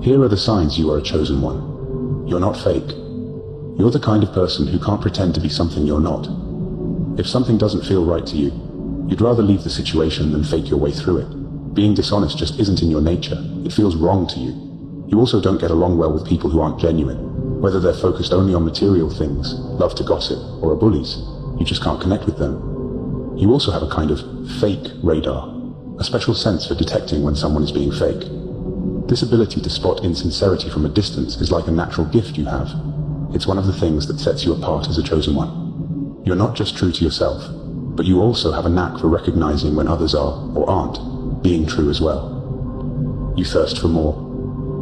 Here are the signs you are a chosen one. You're not fake. You're the kind of person who can't pretend to be something you're not. If something doesn't feel right to you, you'd rather leave the situation than fake your way through it. Being dishonest just isn't in your nature. It feels wrong to you. You also don't get along well with people who aren't genuine. Whether they're focused only on material things, love to gossip, or are bullies, you just can't connect with them. You also have a kind of fake radar, a special sense for detecting when someone is being fake. This ability to spot insincerity from a distance is like a natural gift you have. It's one of the things that sets you apart as a chosen one. You're not just true to yourself, but you also have a knack for recognizing when others are, or aren't, being true as well. You thirst for more.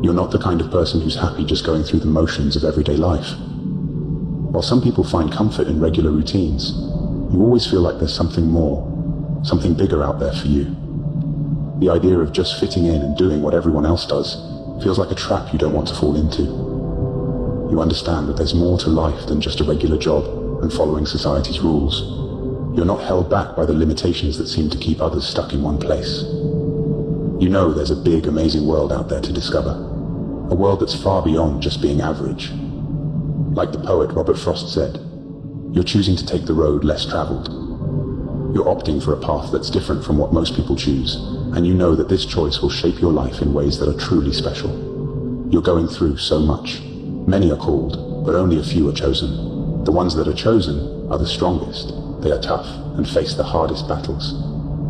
You're not the kind of person who's happy just going through the motions of everyday life. While some people find comfort in regular routines, you always feel like there's something more, something bigger out there for you. The idea of just fitting in and doing what everyone else does feels like a trap you don't want to fall into. You understand that there's more to life than just a regular job and following society's rules. You're not held back by the limitations that seem to keep others stuck in one place. You know there's a big, amazing world out there to discover. A world that's far beyond just being average. Like the poet Robert Frost said, you're choosing to take the road less traveled. You're opting for a path that's different from what most people choose, and you know that this choice will shape your life in ways that are truly special. You're going through so much. Many are called, but only a few are chosen. The ones that are chosen are the strongest. They are tough and face the hardest battles.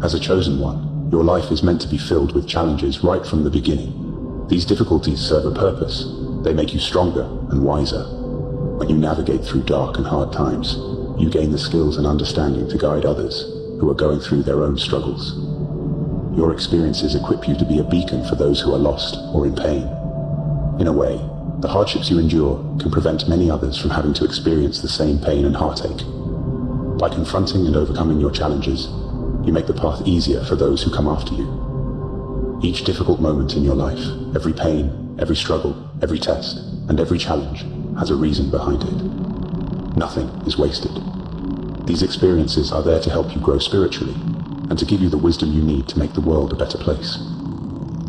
As a chosen one, your life is meant to be filled with challenges right from the beginning. These difficulties serve a purpose. They make you stronger and wiser. When you navigate through dark and hard times, you gain the skills and understanding to guide others who are going through their own struggles. Your experiences equip you to be a beacon for those who are lost or in pain. In a way, the hardships you endure can prevent many others from having to experience the same pain and heartache. By confronting and overcoming your challenges, you make the path easier for those who come after you. Each difficult moment in your life, every pain, every struggle, every test, and every challenge has a reason behind it. Nothing is wasted. These experiences are there to help you grow spiritually and to give you the wisdom you need to make the world a better place.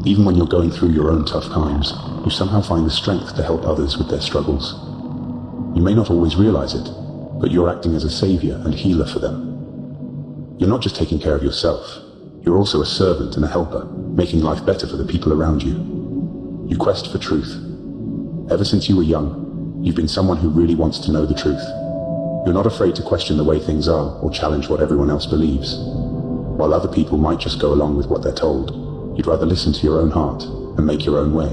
Even when you're going through your own tough times, you somehow find the strength to help others with their struggles. You may not always realize it, but you're acting as a savior and healer for them. You're not just taking care of yourself, you're also a servant and a helper, making life better for the people around you. You quest for truth. Ever since you were young, you've been someone who really wants to know the truth. You're not afraid to question the way things are or challenge what everyone else believes. While other people might just go along with what they're told, you'd rather listen to your own heart and make your own way.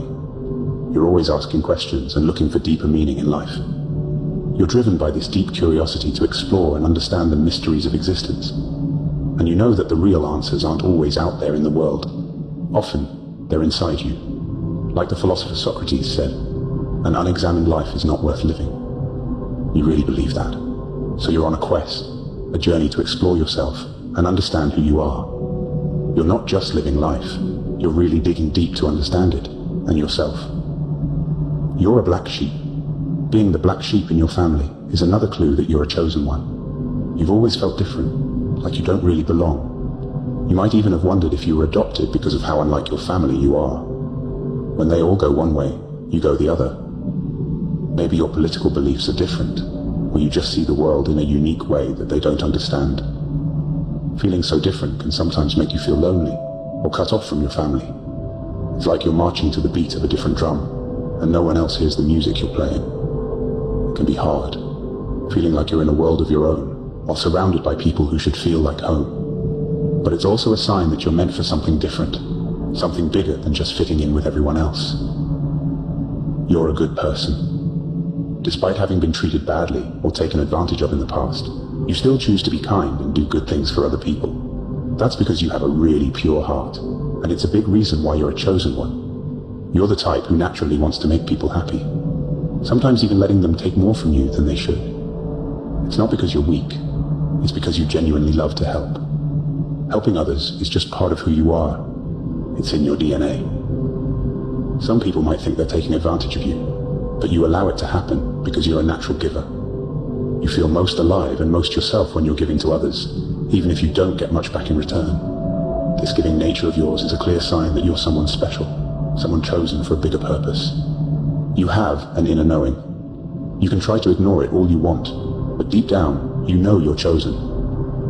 You're always asking questions and looking for deeper meaning in life. You're driven by this deep curiosity to explore and understand the mysteries of existence. And you know that the real answers aren't always out there in the world. Often, they're inside you. Like the philosopher Socrates said, an unexamined life is not worth living. You really believe that. So you're on a quest, a journey to explore yourself and understand who you are. You're not just living life, you're really digging deep to understand it and yourself. You're a black sheep. Being the black sheep in your family is another clue that you're a chosen one. You've always felt different, like you don't really belong. You might even have wondered if you were adopted because of how unlike your family you are. When they all go one way, you go the other. Maybe your political beliefs are different, or you just see the world in a unique way that they don't understand. Feeling so different can sometimes make you feel lonely, or cut off from your family. It's like you're marching to the beat of a different drum, and no one else hears the music you're playing. It can be hard, feeling like you're in a world of your own, while surrounded by people who should feel like home. But it's also a sign that you're meant for something different, something bigger than just fitting in with everyone else. You're a good person. Despite having been treated badly or taken advantage of in the past, you still choose to be kind and do good things for other people. That's because you have a really pure heart, and it's a big reason why you're a chosen one. You're the type who naturally wants to make people happy, sometimes even letting them take more from you than they should. It's not because you're weak, it's because you genuinely love to help. Helping others is just part of who you are. It's in your DNA. Some people might think they're taking advantage of you, but you allow it to happen because you're a natural giver. You feel most alive and most yourself when you're giving to others, even if you don't get much back in return. This giving nature of yours is a clear sign that you're someone special, someone chosen for a bigger purpose. You have an inner knowing. You can try to ignore it all you want, but deep down, you know you're chosen.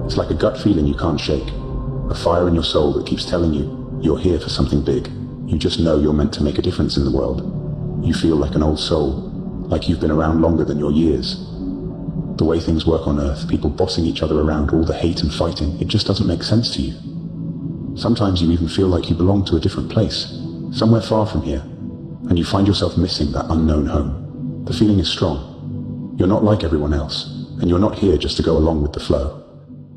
It's like a gut feeling you can't shake, a fire in your soul that keeps telling you you're here for something big. You just know you're meant to make a difference in the world. You feel like an old soul, like you've been around longer than your years. The way things work on Earth, people bossing each other around, all the hate and fighting, it just doesn't make sense to you. Sometimes you even feel like you belong to a different place, somewhere far from here, and you find yourself missing that unknown home. The feeling is strong. You're not like everyone else, and you're not here just to go along with the flow.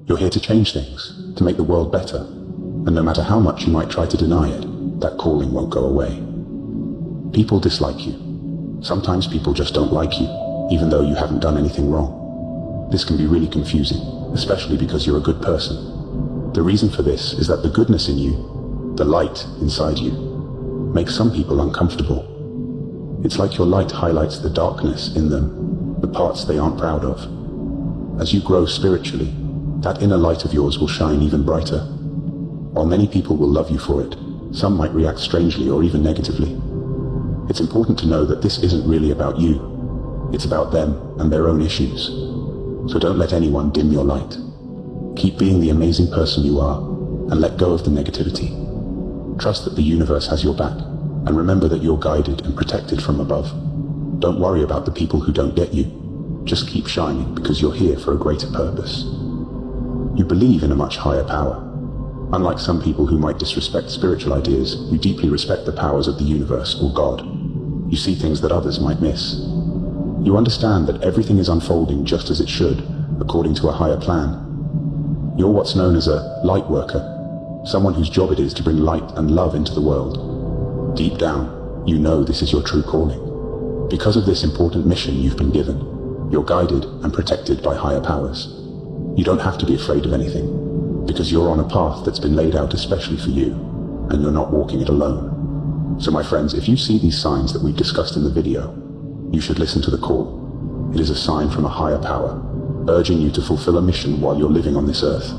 You're here to change things, to make the world better, and no matter how much you might try to deny it, that calling won't go away. People dislike you. Sometimes people just don't like you, even though you haven't done anything wrong. This can be really confusing, especially because you're a good person. The reason for this is that the goodness in you, the light inside you, makes some people uncomfortable. It's like your light highlights the darkness in them, the parts they aren't proud of. As you grow spiritually, that inner light of yours will shine even brighter. While many people will love you for it, some might react strangely or even negatively. It's important to know that this isn't really about you. It's about them and their own issues. So don't let anyone dim your light. Keep being the amazing person you are, and let go of the negativity. Trust that the universe has your back, and remember that you're guided and protected from above. Don't worry about the people who don't get you. Just keep shining, because you're here for a greater purpose. You believe in a much higher power. Unlike some people who might disrespect spiritual ideas, you deeply respect the powers of the universe or God. You see things that others might miss. You understand that everything is unfolding just as it should, according to a higher plan. You're what's known as a light worker, someone whose job it is to bring light and love into the world. Deep down, you know this is your true calling. Because of this important mission you've been given, you're guided and protected by higher powers. You don't have to be afraid of anything, because you're on a path that's been laid out especially for you, and you're not walking it alone. So my friends, if you see these signs that we've discussed in the video, you should listen to the call. It is a sign from a higher power, urging you to fulfill a mission while you're living on this earth.